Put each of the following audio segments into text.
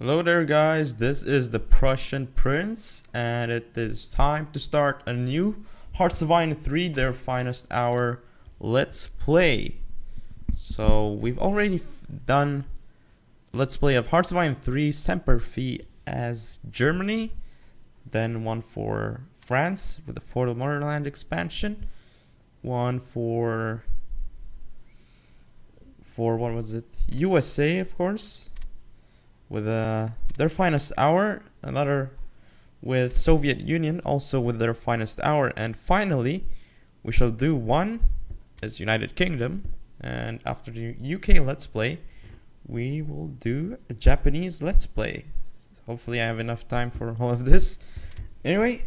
Hello there guys, this is the Prussian Prince and it is time to start a new Hearts of Iron 3 Their Finest Hour Let's Play. So we've already done Let's Play of Hearts of Iron 3 Semper Fi as Germany, then one for France with the Feudal Motherland expansion, one for what was it, USA of course, with their finest hour, another with Soviet Union, also with their finest hour, and finally we shall do one as United Kingdom, and after the UK Let's Play we will do a Japanese Let's Play. Hopefully I have enough time for all of this. Anyway,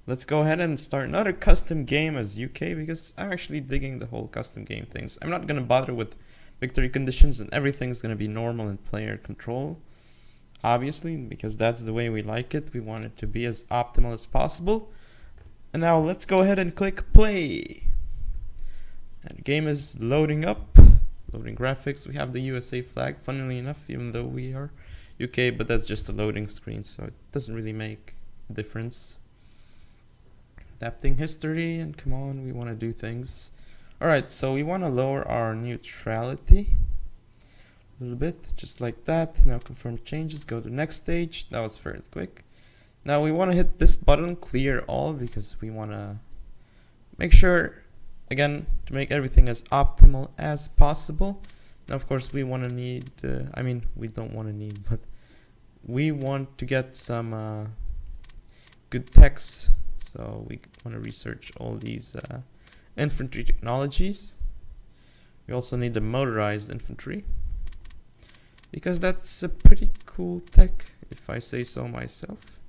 let's go ahead and start another custom game as UK, because I'm actually digging the whole custom game things. I'm not gonna bother with victory conditions, and everything's gonna be normal and player control, obviously, because that's the way we like it. We want it to be as optimal as possible. And now let's go ahead and click play. And the game is loading up, loading graphics. We have the USA flag, funnily enough, even though we are UK, but that's just a loading screen, so it doesn't really make a difference. Adapting history, and come on, we want to do things. Alright, so we want to lower our neutrality a little bit, just like that. Now confirm changes, go to next stage. That was very quick. Now we want to hit this button, clear all, because we want to make sure, again, to make everything as optimal as possible. Now of course we want to need, we don't want to need, but we want to get some good techs. So we want to research all these infantry technologies. We also need the motorized infantry, because that's a pretty cool tech, if I say so myself.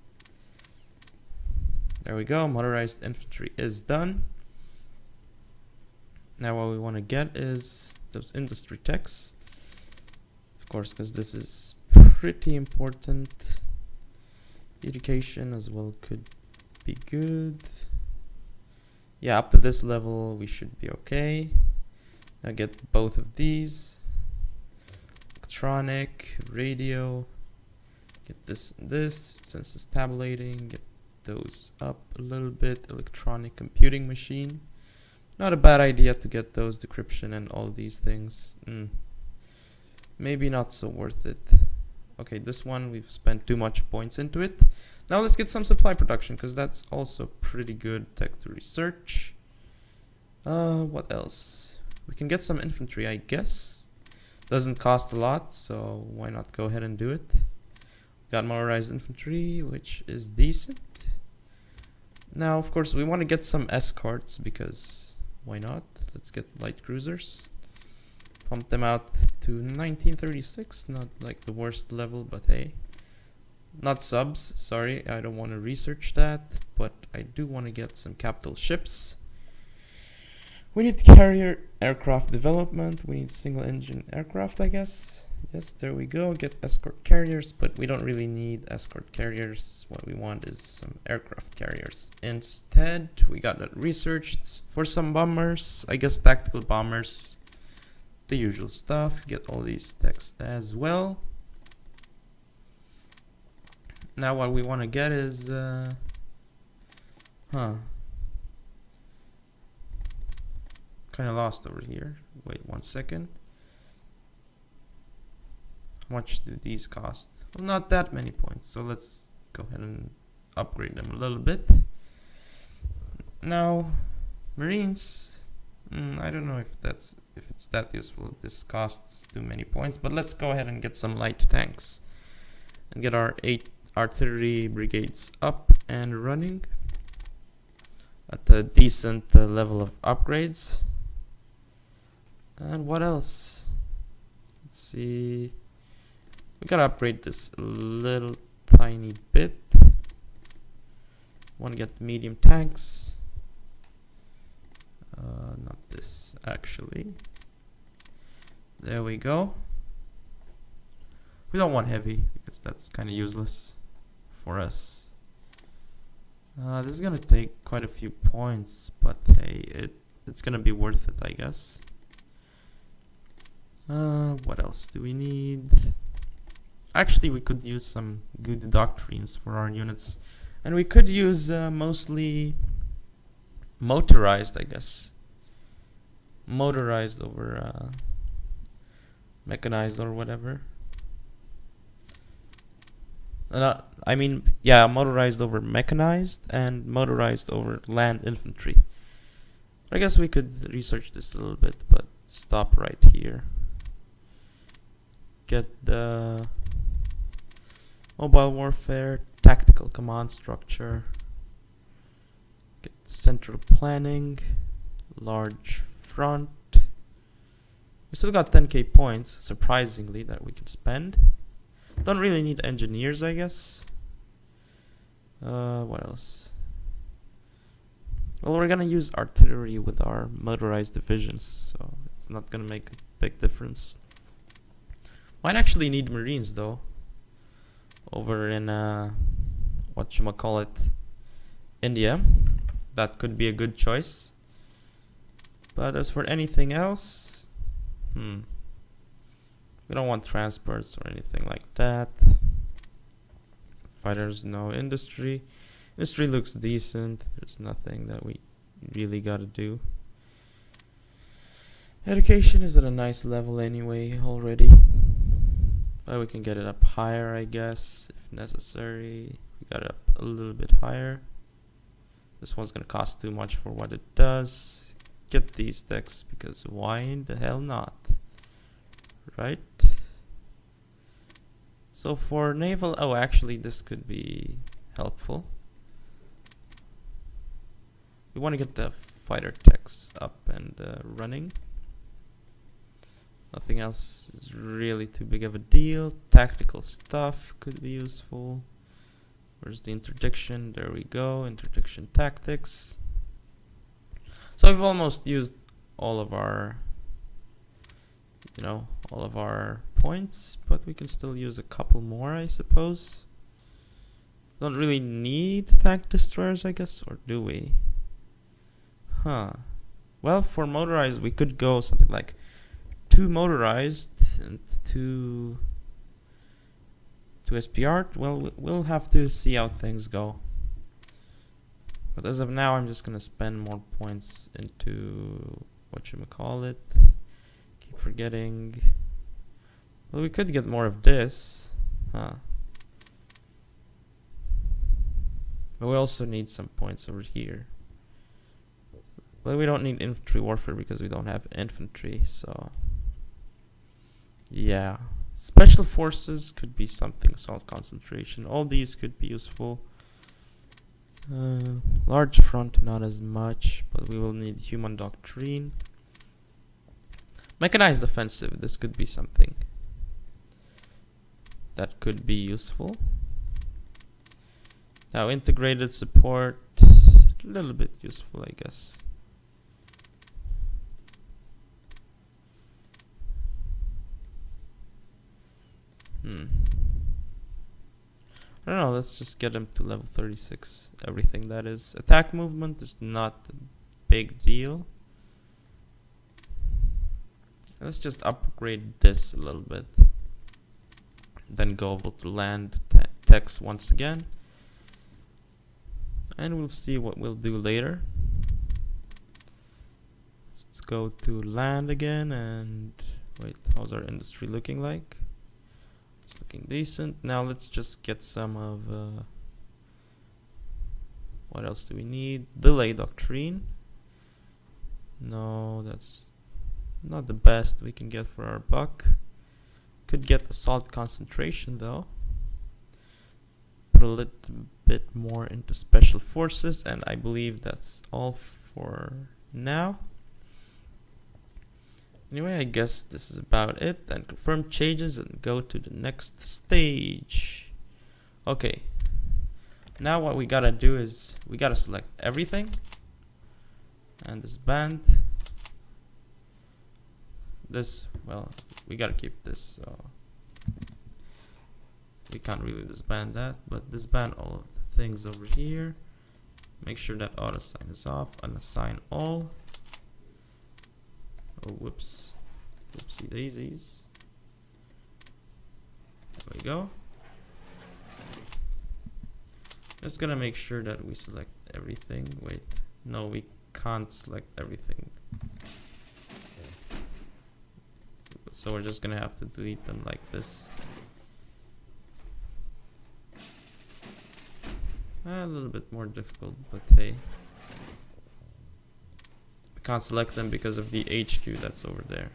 There we go, motorized infantry is done. Now what we want to get is those industry techs, of course, because this is pretty important. Education as well could be good. Yeah, up to this level we should be okay. Now get both of these. Electronic, radio, get this and this, since it's tabulating, get those up a little bit. Electronic computing machine, not a bad idea to get those, decryption and all these things. Maybe not so worth it. Okay, this one we've spent too much points into it. Now let's get some supply production, because that's also pretty good tech to research. What else? We can get some infantry, I guess. Doesn't cost a lot, so why not go ahead and do it. Got motorized infantry, which is decent. Now of course we want to get some escorts, because why not? Let's get light cruisers. Pump them out to 1936, not like the worst level, but hey. Not subs, sorry, I don't want to research that, but I do want to get some capital ships. We need carrier aircraft development, we need single engine aircraft, I guess. Yes, there we go, get escort carriers, but we don't really need escort carriers. What we want is some aircraft carriers. Instead, we got that researched for some bombers, I guess tactical bombers. The usual stuff, get all these techs as well. Now what we want to get is, kind of lost over here. Wait 1 second. How much do these cost? Well, not that many points, so let's go ahead and upgrade them a little bit. Now, Marines, I don't know if it's that useful. This costs too many points, but let's go ahead and get some light tanks and get our 8 artillery brigades up and running at a decent level of upgrades. And what else? Let's see. We gotta upgrade this a little tiny bit. Want to get medium tanks. Not this, actually. There we go. We don't want heavy, because that's kind of useless for us. This is gonna take quite a few points, but hey, it's gonna be worth it, I guess. What else do we need? Actually, we could use some good doctrines for our units. And we could use mostly motorized, I guess. Motorized over mechanized or whatever. I mean, yeah, motorized over mechanized and motorized over land infantry. I guess we could research this a little bit, but stop right here. Get the mobile warfare, tactical command structure, get central planning, large front. We still got 10k points, surprisingly, that we can spend. Don't really need engineers, I guess. What else? Well, we're gonna use artillery with our motorized divisions, so it's not gonna make a big difference. Might actually need marines though. Over in whatchamacallit, India. That could be a good choice. But as for anything else, we don't want transports or anything like that. Fighters, no. Industry. Industry looks decent. There's nothing that we really gotta do. Education is at a nice level anyway already. But we can get it up higher, I guess, if necessary. We got it up a little bit higher. This one's gonna cost too much for what it does. Get these decks, because why in the hell not? Right? So for naval, oh, actually this could be helpful. We want to get the fighter techs up and running. Nothing else is really too big of a deal. Tactical stuff could be useful. Where's the interdiction? There we go. Interdiction tactics. So we've almost used all of our, all of our points, but we can still use a couple more, I suppose. Don't really need tank destroyers, I guess, or do we? Well, for motorized, we could go something like 2 motorized and 2 SPR. Well, we'll have to see how things go. But as of now, I'm just gonna spend more points into whatchamacallit. Keep forgetting. Well, we could get more of this, But we also need some points over here. But we don't need infantry warfare because we don't have infantry, so yeah. Special forces could be something, assault concentration. All these could be useful. Large front, not as much, but we will need human doctrine. Mechanized offensive, this could be something that could be useful. Now integrated support, a little bit useful, I guess. I don't know, let's just get him to level 36. Everything that is. Attack movement is not a big deal. Let's just upgrade this a little bit. Then go over to land text once again. And we'll see what we'll do later. Let's go to land again and wait, how's our industry looking like? It's looking decent. Now let's just get some of what else do we need? Delay doctrine. No, that's not the best we can get for our buck. Could get assault concentration though. Put a little bit more into special forces, and I believe that's all for now. Anyway, I guess this is about it. Then confirm changes and go to the next stage. Okay. Now what we gotta do is we gotta select everything. And this band. This, well, we gotta keep this, so we can't really disband that, but disband all of the things over here. Make sure that auto assign is off, unassign all. Oh, whoops. Whoopsie daisies. we go. Just gonna make sure that we select everything. Wait, no, we can't select everything. So we're just gonna have to delete them like this. A little bit more difficult, but hey. We can't select them because of the HQ that's over there.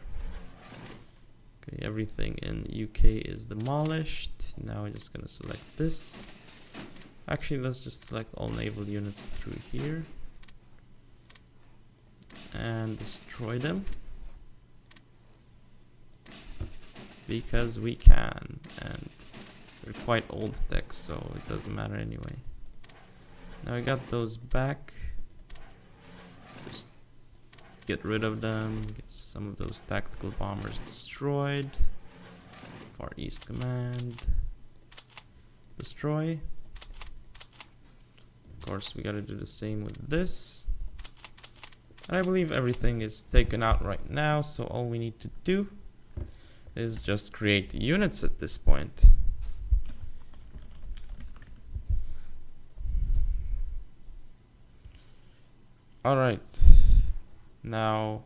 Okay, everything in UK is demolished. Now we're just gonna select this. Actually, let's just select all naval units through here and destroy them because we can, and they're quite old tech, so it doesn't matter anyway. Now we got those back. Just get rid of them, get some of those tactical bombers destroyed. Far East Command, destroy. Of course, we gotta do the same with this. And I believe everything is taken out right now, so all we need to do is just create units at this point. Alright, now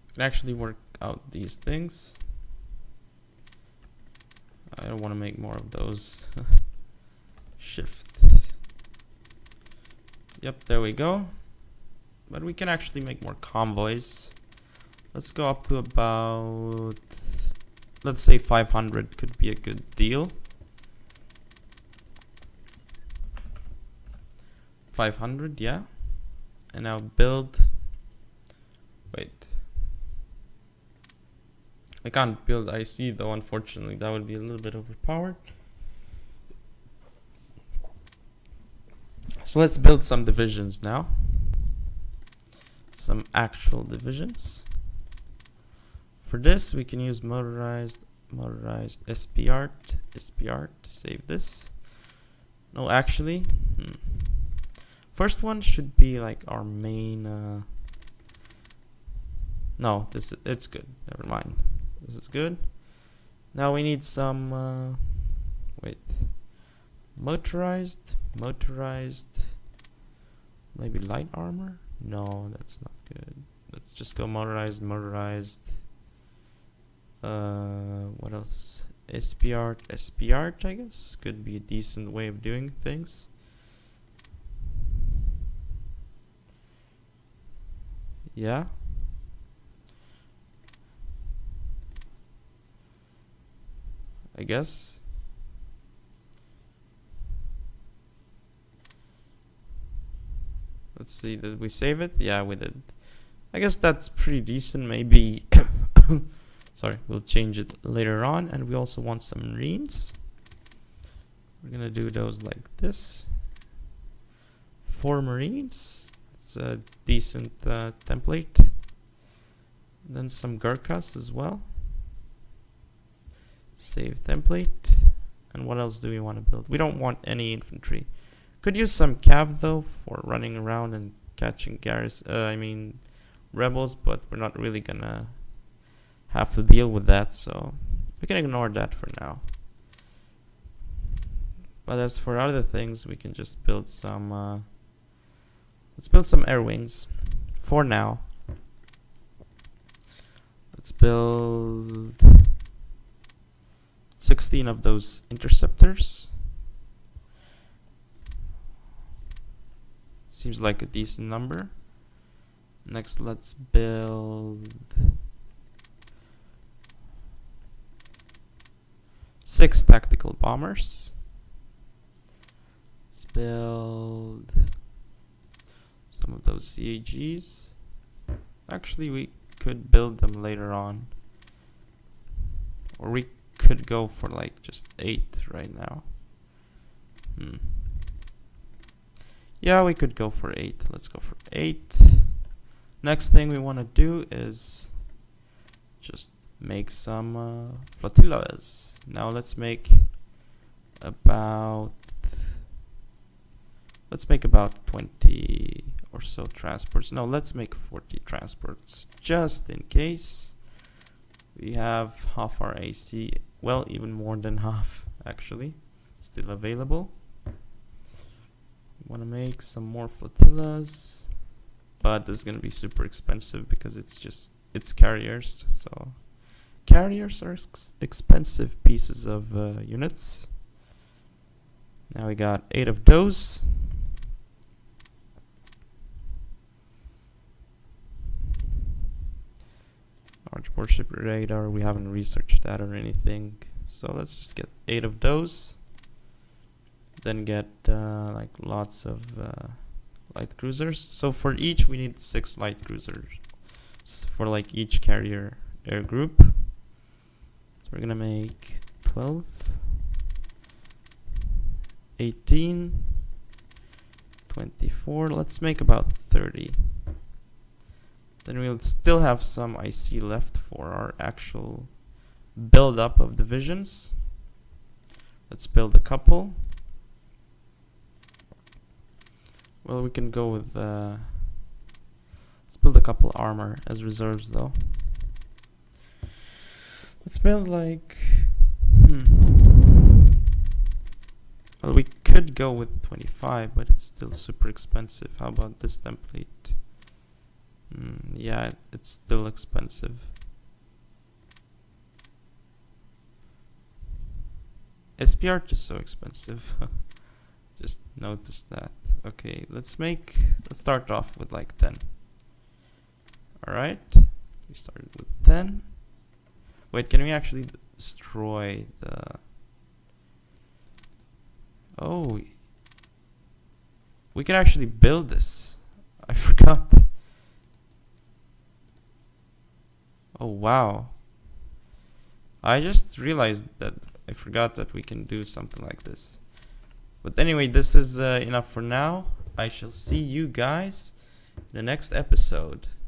we can actually work out these things. I don't want to make more of those. Shift. Yep, there we go. But we can actually make more convoys. Let's go up to about, let's say 500 could be a good deal. 500, yeah. And now build. Wait. I can't build IC though, unfortunately. That would be a little bit overpowered. So let's build some divisions now. Some actual divisions. For this, we can use motorized SPR, to save this. No, actually, first one should be like our main. No, it's good. Never mind. This is good. Now we need some. Wait, motorized. Maybe light armor. No, that's not good. Let's just go motorized. What else? SPR, I guess, could be a decent way of doing things. Yeah. I guess. Let's see, did we save it? Yeah, we did. I guess that's pretty decent. Maybe sorry, we'll change it later on. And we also want some marines. We're gonna do those like this. 4 marines. It's a decent template. And then some Gurkhas as well. Save template. And what else do we want to build? We don't want any infantry. Could use some cav though for running around and catching rebels, but we're not really gonna have to deal with that, so we can ignore that for now. But as for other things, we can just build some let's build some air wings for now. Let's build 16 of those interceptors. Seems like a decent number. Next, let's build 6 tactical bombers. Let's build some of those CAGs. Actually, we could build them later on. Or we could go for like just 8 right now. Yeah, we could go for 8. Let's go for 8. Next thing we want to do is just make some flotillas. Now let's make about 20 or so transports. No, let's make 40 transports just in case. We have half our AC, well, even more than half actually, still available. Want to make some more flotillas, but this is going to be super expensive because it's carriers. So carriers are expensive pieces of units. Now we got 8 of those. Large warship radar, we haven't researched that or anything, so let's just get 8 of those. Then get like lots of light cruisers. So for each we need 6 light cruisers for like each carrier air group. So we're gonna make 12, 18, 24, let's make about 30. Then we'll still have some IC left for our actual build up of divisions. Let's build a couple. Well, we can go with let's build a couple armor as reserves though. Let's build like well, we could go with 25, but it's still super expensive. How about this template? Yeah, it's still expensive. SPR is so expensive. Just noticed that. Okay, let's start off with like 10. Alright, we started with 10. Wait, can we actually destroy the... Oh, we can actually build this. I forgot. Oh wow, I just realized that I forgot that we can do something like this. But anyway, this is enough for now. I shall see you guys in the next episode.